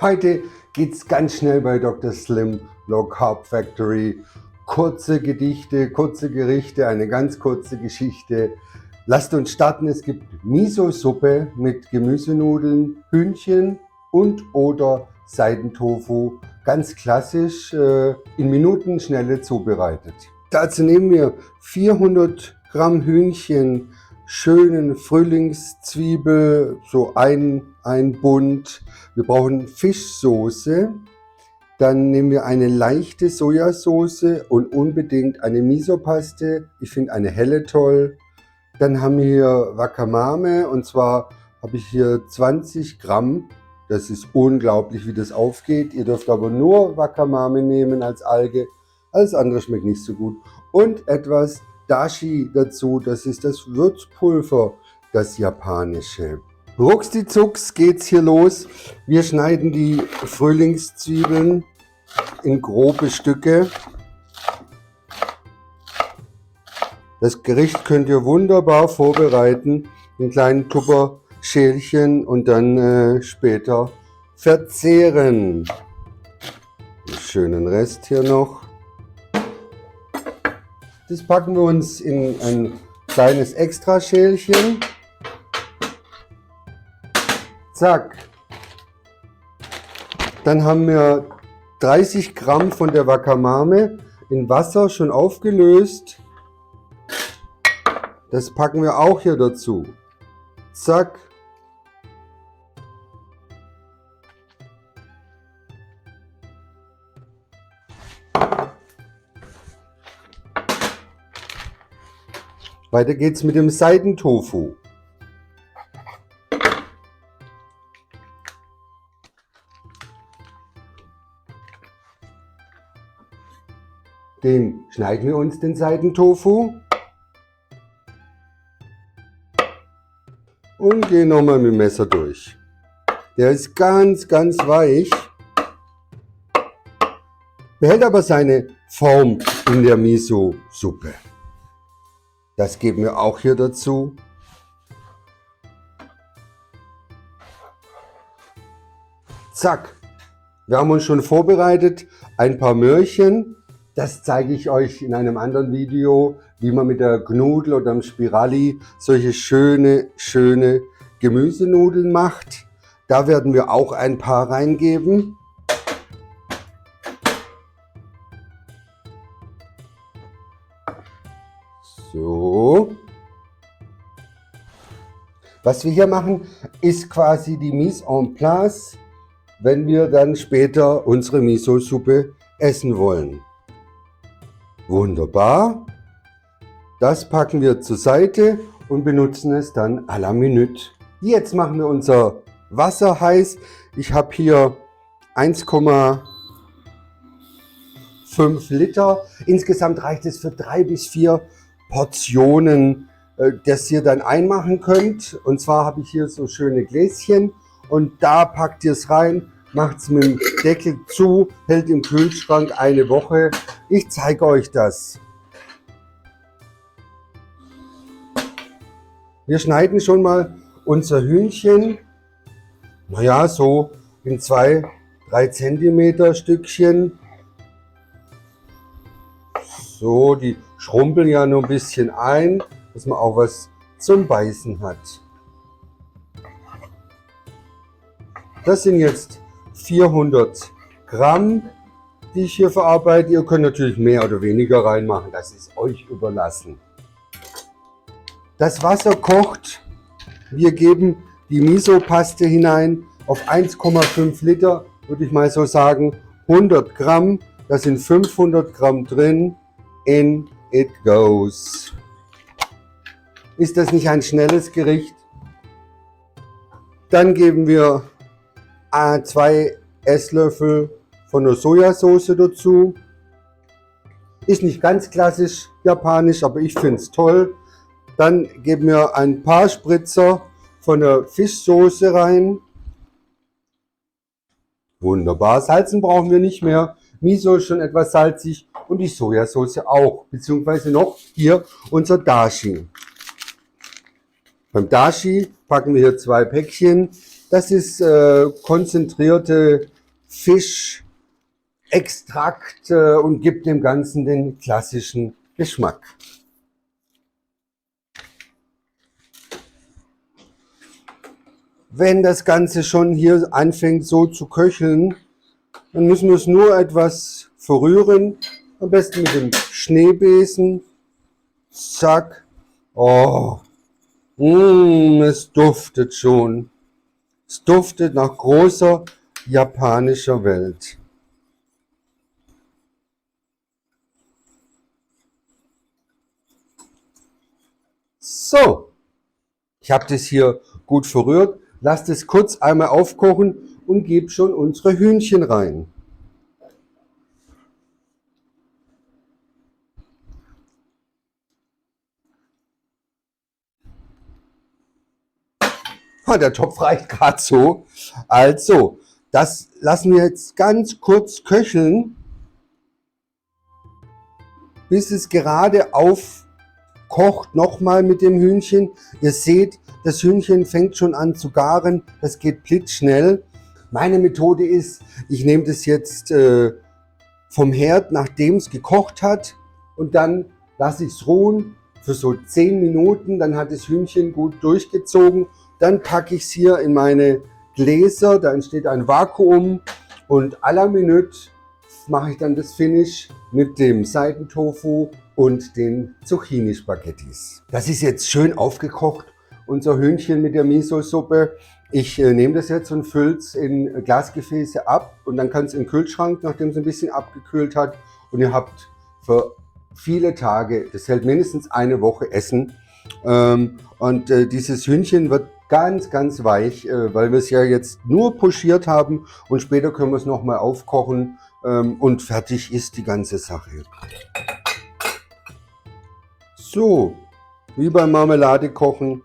Heute geht es ganz schnell bei Dr. Slim Low Carb Factory. Kurze Gedichte, kurze Gerichte, eine ganz kurze Geschichte. Lasst uns starten. Es gibt Miso-Suppe mit Gemüsenudeln, Hühnchen und oder Seidentofu. Ganz klassisch, in Minuten schnelle zubereitet. Dazu nehmen wir 400 Gramm Hühnchen, schönen Frühlingszwiebel, so ein Bund. Wir brauchen Fischsoße. Dann nehmen wir eine leichte Sojasauce und unbedingt eine Miso-Paste. Ich finde eine helle toll. Dann haben wir hier Wakamame und zwar habe ich hier 20 Gramm. Das ist unglaublich, wie das aufgeht. Ihr dürft aber nur Wakamame nehmen als Alge. Alles andere schmeckt nicht so gut. Und etwas Dashi dazu, das ist das Würzpulver, das japanische. Ruckzucks geht's hier los. Wir schneiden die Frühlingszwiebeln in grobe Stücke. Das Gericht könnt ihr wunderbar vorbereiten in kleinen Tupperschälchen und dann später verzehren. Den schönen Rest hier noch. Das packen wir uns in ein kleines Extraschälchen. Zack. Dann haben wir 30 Gramm von der Wakamame in Wasser schon aufgelöst. Das packen wir auch hier dazu. Zack. Weiter geht's mit dem Seidentofu. Den schneiden wir uns, den Seidentofu. Und gehen nochmal mit dem Messer durch. Der ist ganz weich. Behält aber seine Form in der Miso-Suppe. Das geben wir auch hier dazu. Zack. Wir haben uns schon vorbereitet. Ein paar Möhrchen. Das zeige ich euch in einem anderen Video, wie man mit der Gnudel oder dem Spirali solche schöne Gemüsenudeln macht. Da werden wir auch ein paar reingeben. So. Was wir hier machen, ist quasi die Mise en place, wenn wir dann später unsere Miso-Suppe essen wollen. Wunderbar. Das packen wir zur Seite und benutzen es dann à la minute. Jetzt machen wir unser Wasser heiß. Ich habe hier 1,5 Liter. Insgesamt reicht es für 3 bis 4 Portionen, das ihr dann einmachen könnt. Und zwar habe ich hier so schöne Gläschen und da packt ihr es rein. Macht es mit dem Deckel zu, hält im Kühlschrank eine Woche. Ich zeige euch das. Wir schneiden schon mal unser Hühnchen, naja, so in 2-3 Zentimeter Stückchen. So, die schrumpeln ja nur ein bisschen ein, dass man auch was zum Beißen hat. Das sind jetzt 400 Gramm, die ich hier verarbeite. Ihr könnt natürlich mehr oder weniger reinmachen, das ist euch überlassen. Das Wasser kocht. Wir geben die Miso-Paste hinein auf 1,5 Liter, würde ich mal so sagen. 100 Gramm, da sind 500 Gramm drin. In it goes. Ist das nicht ein schnelles Gericht? Dann geben wir 2 Esslöffel von der Sojasauce dazu. Ist nicht ganz klassisch japanisch, aber ich finde es toll. Dann geben wir ein paar Spritzer von der Fischsoße rein. Wunderbar. Salzen brauchen wir nicht mehr. Miso ist schon etwas salzig und die Sojasauce auch. Beziehungsweise noch hier unser Dashi. Beim Dashi packen wir hier 2 Päckchen Das ist konzentrierte Fischextrakt und gibt dem Ganzen den klassischen Geschmack. Wenn das Ganze schon hier anfängt so zu köcheln, dann müssen wir es nur etwas verrühren. Am besten mit dem Schneebesen. Zack. Oh, es duftet schon. Es duftet nach großer japanischer Welt. So, ich habe das hier gut verrührt. Lasst es kurz einmal aufkochen und gebe schon unsere Hühnchen rein. Der Topf reicht gerade so. Also, das lassen wir jetzt ganz kurz köcheln, bis es gerade aufkocht. Nochmal mit dem Hühnchen. Ihr seht, das Hühnchen fängt schon an zu garen. Das geht blitzschnell. Meine Methode ist, ich nehme das jetzt vom Herd, nachdem es gekocht hat, und dann lasse ich es ruhen für so 10 Minuten. Dann hat das Hühnchen gut durchgezogen. Dann packe ich es hier in meine Gläser, da entsteht ein Vakuum und à la minute mache ich dann das Finish mit dem Seidentofu und den Zucchini-Spaghettis. Das ist jetzt schön aufgekocht, unser Hühnchen mit der Miso-Suppe. Ich nehme das jetzt und fülle es in Glasgefäße ab und dann kann es in den Kühlschrank, nachdem es ein bisschen abgekühlt hat. Und ihr habt für viele Tage, das hält mindestens eine Woche, Essen. Dieses Hühnchen wird ganz, ganz weich, weil wir es ja jetzt nur pochiert haben und später können wir es nochmal aufkochen und fertig ist die ganze Sache. So, wie beim Marmelade kochen,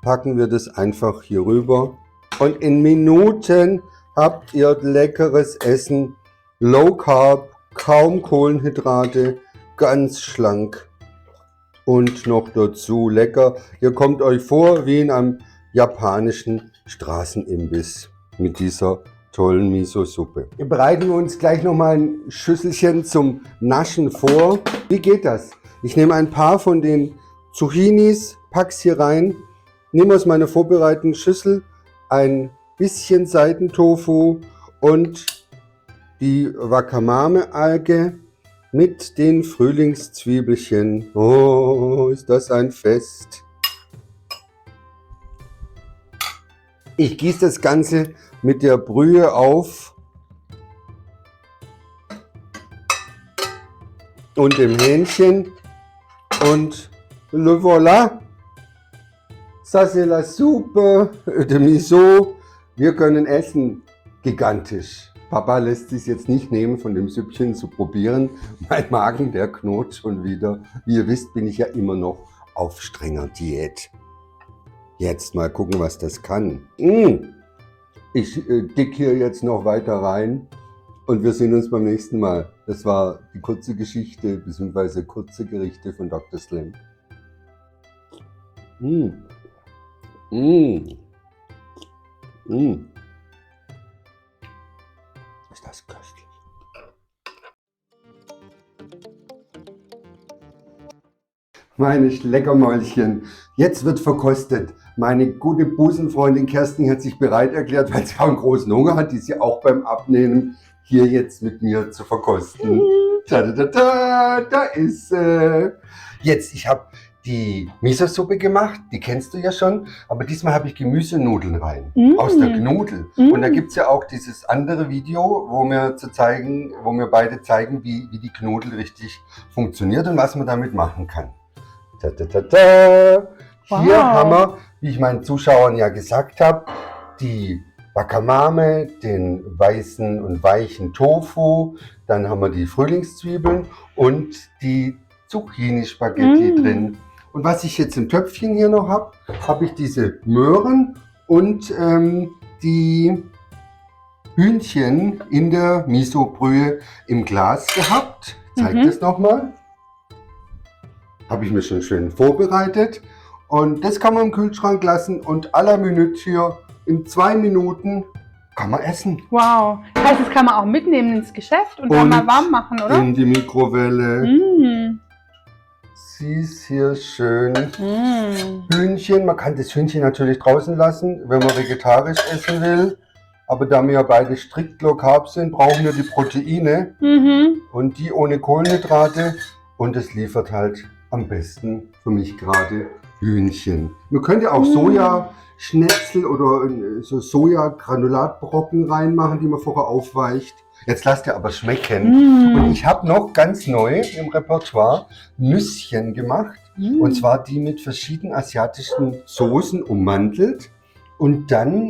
packen wir das einfach hier rüber und in Minuten habt ihr leckeres Essen, Low Carb, kaum Kohlenhydrate, ganz schlank und noch dazu lecker. Ihr kommt euch vor wie in einem japanischen Straßenimbiss mit dieser tollen Miso-Suppe. Wir bereiten uns gleich nochmal ein Schüsselchen zum Naschen vor. Wie geht das? Ich nehme ein paar von den Zucchinis, pack's hier rein, nehme aus meiner vorbereiteten Schüssel ein bisschen Seidentofu und die Wakamame-Alge mit den Frühlingszwiebelchen. Oh, ist das ein Fest! Ich gieße das Ganze mit der Brühe auf und dem Hähnchen und le voilà! Ça c'est la soupe de miso. Wir können essen. Gigantisch. Papa lässt sich jetzt nicht nehmen, von dem Süppchen zu probieren. Mein Magen, der knurrt schon wieder. Wie ihr wisst, bin ich ja immer noch auf strenger Diät. Jetzt mal gucken, was das kann. Ich dick hier jetzt noch weiter rein und wir sehen uns beim nächsten Mal. Das war die kurze Geschichte bzw. kurze Gerichte von Dr. Slim. Ist das köstlich. Meine Schleckermäulchen, jetzt wird verkostet. Meine gute Busenfreundin Kerstin hat sich bereit erklärt, weil sie auch einen großen Hunger hat, die sie auch beim Abnehmen hier jetzt mit mir zu verkosten. Da ist sie. Jetzt, ich habe die Miso-Suppe gemacht, die kennst du ja schon, aber diesmal habe ich Gemüsenudeln rein, aus der Knudel. Und da gibt es ja auch dieses andere Video, wo wir beide zeigen, wie die Knudel richtig funktioniert und was man damit machen kann. Wow. Hier haben wir, wie ich meinen Zuschauern ja gesagt habe, die Wakamame, den weißen und weichen Tofu, dann haben wir die Frühlingszwiebeln und die Zucchini-Spaghetti drin. Und was ich jetzt im Töpfchen hier noch habe, habe ich diese Möhren und die Hühnchen in der Miso-Brühe im Glas gehabt. Ich zeige das nochmal. Habe ich mir schon schön vorbereitet. Und das kann man im Kühlschrank lassen und à la minute hier in 2 Minuten kann man essen. Wow. Das heißt, das kann man auch mitnehmen ins Geschäft und dann mal warm machen, oder? In die Mikrowelle. Mm. Siehst hier schön. Hühnchen, man kann das Hühnchen natürlich draußen lassen, wenn man vegetarisch essen will. Aber da wir ja beide strikt low carb sind, brauchen wir die Proteine und die ohne Kohlenhydrate. Und es liefert halt am besten für mich gerade Hühnchen. Man könnte auch Sojaschnetzel oder so Sojagranulatbrocken reinmachen, die man vorher aufweicht. Jetzt lasst ihr aber schmecken. Und ich habe noch ganz neu im Repertoire Nüsschen gemacht. Und zwar die mit verschiedenen asiatischen Soßen ummantelt und dann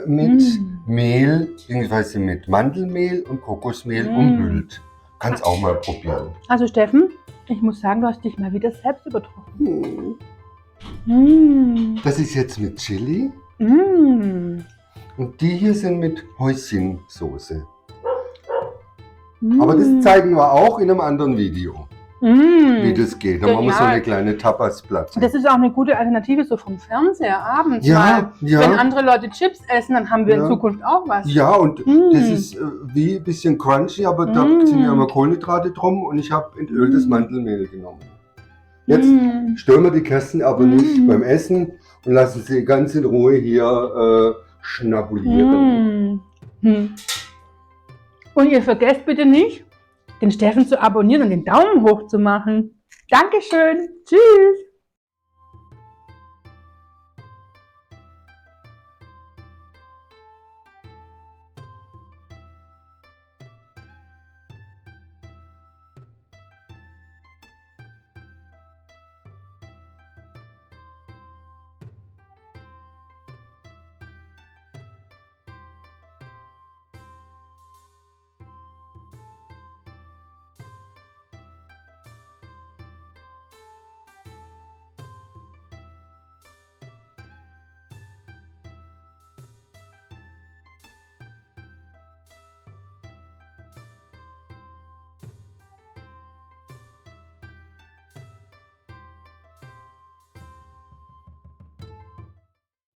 mit Mehl, beziehungsweise mit Mandelmehl und Kokosmehl umhüllt. Kannst auch mal probieren. Also Steffen, ich muss sagen, du hast dich mal wieder selbst übertroffen. Das ist jetzt mit Chili und die hier sind mit Häuschensoße. Aber das zeigen wir auch in einem anderen Video, wie das geht. Da machen wir so eine kleine Tapasplatte. Das ist auch eine gute Alternative so vom Fernseher abends. Ja, ja. Wenn andere Leute Chips essen, dann haben wir in Zukunft auch was. Ja, und das ist wie ein bisschen crunchy, aber da sind ja immer Kohlenhydrate drum und ich habe entöltes Mandelmehl genommen. Jetzt stören wir die Kerzen aber nicht beim Essen und lassen sie ganz in Ruhe hier schnabulieren. Und ihr vergesst bitte nicht, den Steffen zu abonnieren und den Daumen hoch zu machen. Dankeschön. Tschüss.